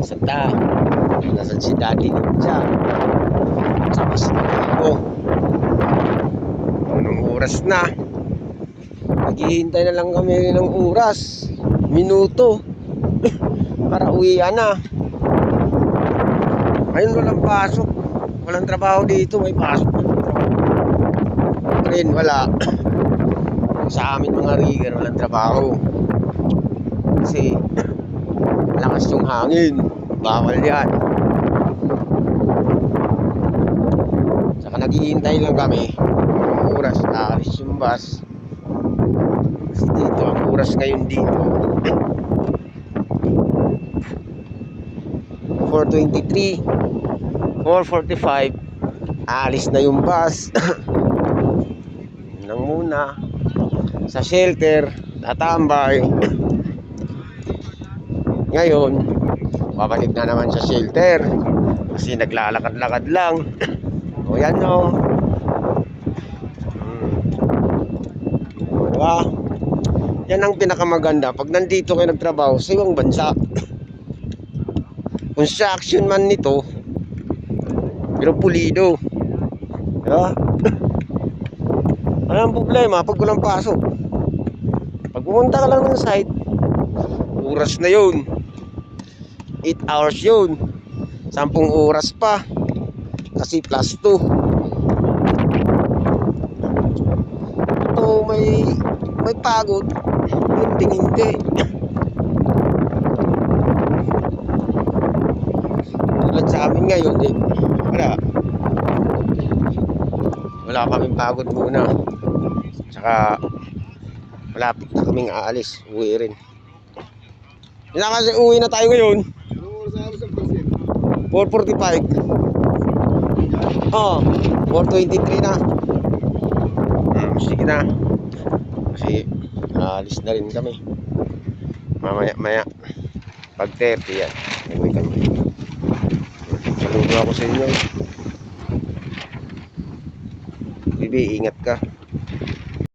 Santa. Nasaan si Daddy Ninja? Sa Pasko. Anong oras na? Naghihintay na lang kami ng oras. Minuto. Para uwian na. Ayun, walang pasok. Walang trabaho dito. May pasok. Train, wala. Sa amin mga rigger, walang trabaho. Kasi malakas yung hangin. Bawal yan. Saka naghihintay lang kami ng oras. Aalis yung bus. Kasi dito, ang oras ngayon dito 4:23, 4:45. Aalis na yung bus. Nang muna sa shelter, tatambay. Ngayon, babalik na naman sa shelter kasi naglalakad-lakad lang. O yan o. Diba? Yan ang pinakamaganda pag nandito kayo nagtrabaho sa ibang bansa. Construction man nito, pero pulido. Diba? Ano ang problema pag walang pasok? Pag pumunta ka lang ng site, oras na yun. 8 hours yun. 10 oras pa. Kasi plus 2. Ito may pagod. Hindi. Tulad sa amin ngayon eh. Wala kaming pagod muna. Tsaka malapit na kaming aalis. Uwi rin. Hindi kasi uwi na tayo ngayon. 4:45. Oh, 4:23 na. Sige na. Kasi aalis na rin kami. Mamaya pag 30 yan. Uwi kami. Saludo ako sa inyo. Bibi, ingat ka.